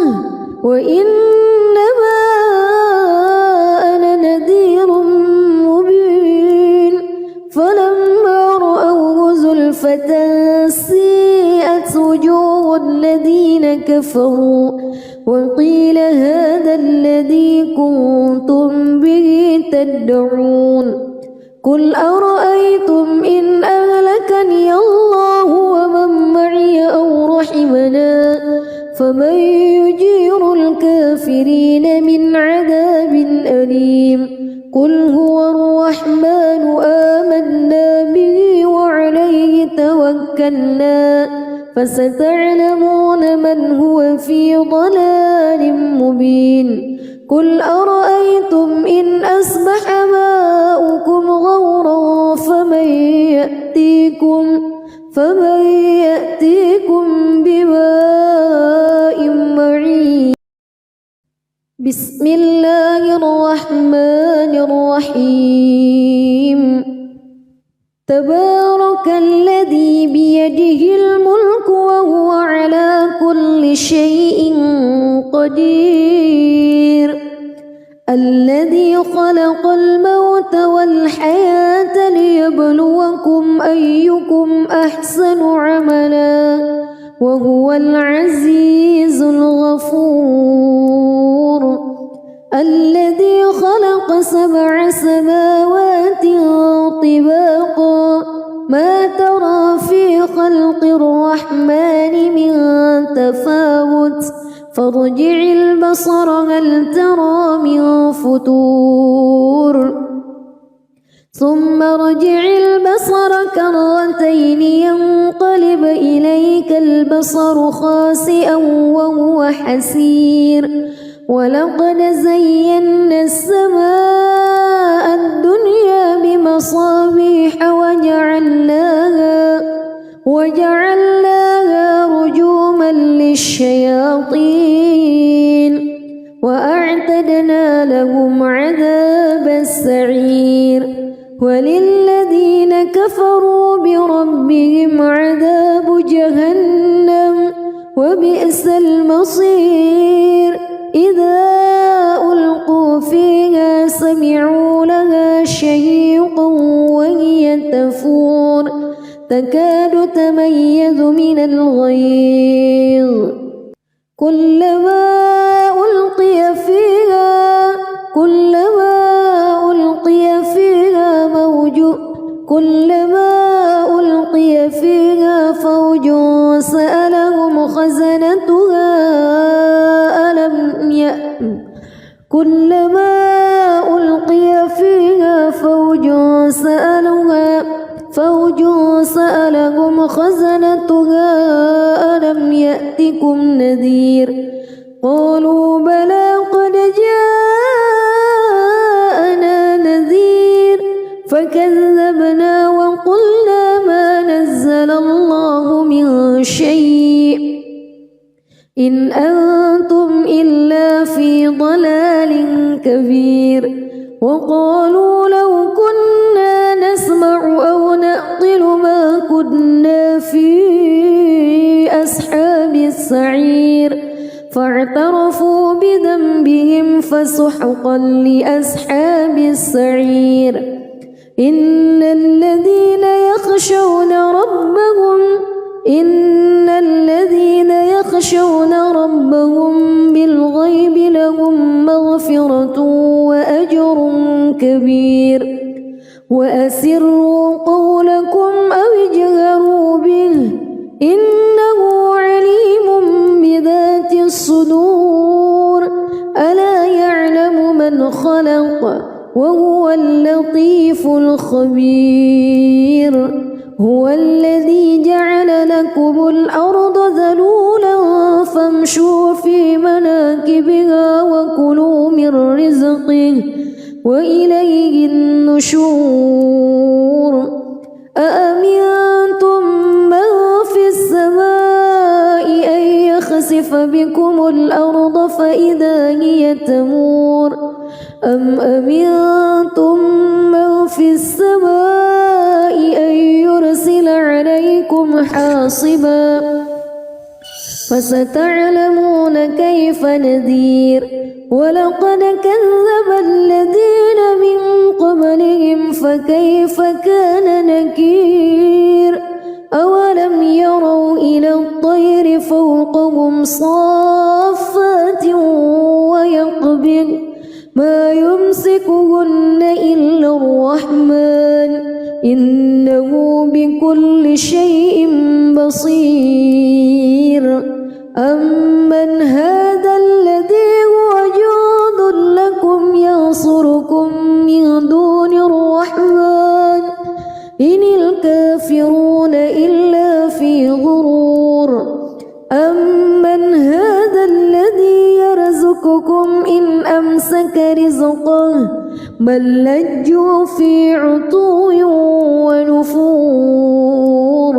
وإنما أنا نذير مبين فلما رأوه زلفة سيئت وجوه الذين كفروا وقيل هذا الذي كنتم به تدعون قل أرأيتم إن أهلكني الله ومن معي أو رحمنا فمن يجير الكافرين من عذاب أليم قل هو الرحمن آمنا به وعليه توكلنا فستعلمون من هو في ضلال مبين قل أرأيتم إن أصبح ماؤكم غورا فمن يأتيكم بماء معين بسم الله الرحمن الرحيم تبارك الذي بيده الملك وهو على كل شيء قدير الذي خلق الموت والحياة ليبلوكم أيكم أحسن عملا وهو العزيز الغفور الذي خلق 7 سماوات طباقا ما ترى في خلق الرحمن من تفاوت فارجع البصر هل ترى من فتور ثم ارجع البصر كرتين ينقلب إليك البصر خاسئا وهو حسير ولقد زينا السماء الدنيا بمصابيح وجعلناها رجوما للشياطين وأعتدنا لهم عذاب السعير وللذين كفروا بربهم عذاب جهنم وبئس المصير إذا ألقوا فيها سمعوا لها شهيقا وهي تفور تكاد تميز من الغيظ كلما ألقي فيها فوج سألهم خزنتها كلما ألقي فيها فوج سألهم خزنتها ألم يأتكم نذير قالوا بلى قد جاءنا نذير فكذبنا وقلنا ما نزل الله من شيء إن أنتم إلا في ضلال كبير وقالوا لو كنا نسمع أو نعقل ما كنا في أصحاب السعير فاعترفوا بذنبهم فسحقا لأصحاب السعير إن الذين يخشون ربهم بالغيب لهم مغفرة وأجر كبير وأسروا قولكم أو اجهروا خبير هو الذي جعل لكم الأرض ذلولا فامشوا في مناكبها وكلوا من رزقه وإليه النشور أأمنتم من في السماء أن يخسف بكم الأرض فإذا هي تمور أم أمنتم من في السماء أن يرسل عليكم حاصبا فستعلمون كيف نذير ولقد كذب الذين من قبلهم فكيف كان نكير أولم يروا إلى الطير فوقهم صافات ويقبض ما يمسكهن إلا الرحمن إنه بكل شيء بصير أمن هذا الذي هو جند لكم ينصركم من دون الرحمن إن الكافرون إلا في غرور أمن هذا الذي يرزقكم إن أمسك رزقه بل لجوا في عتو ونفور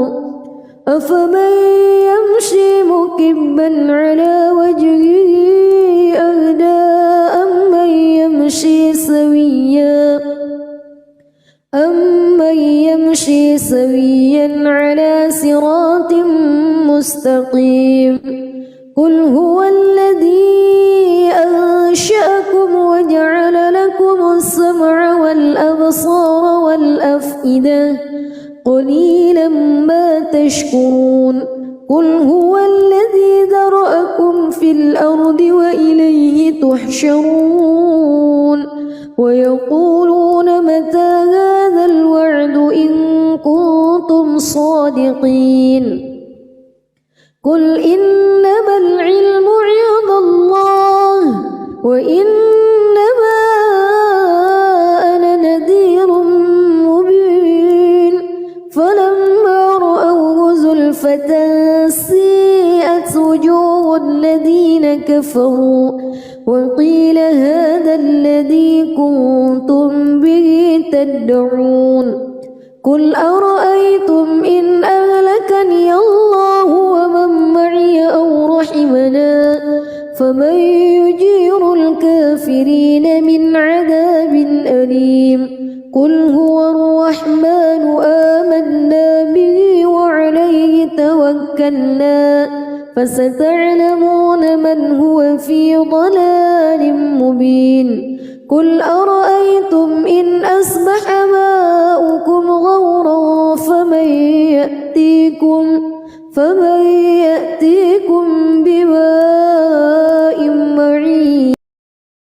أفمن يمشي مكبا على وجهه أهدى أمن يمشي سويا على صراط مستقيم قل هو الذي أنشأكم وجعل لكم السمع والأبصار والأفئدة قليلا ما تشكرون قل هو الذي ذرأكم في الأرض وإليه تحشرون ويقولون متى هذا الوعد إن كنتم صادقين قل إنما العلم عند الله وإنما أنا نذير مبين فلما رأوه زلفة سيئت وجوه الذين كفروا وقيل هذا الذي كنتم به تدعون قل أرأيتم إن أهلكني الله ومن معي أو رحمنا فمن يجير الكافرين من عذاب أليم قل هو الرحمن آمنا به وعليه توكلنا فستعلمون من هو في ضلال مبين قل أرأيتم إن أصبح ماؤكم غورا فمن يأتيكم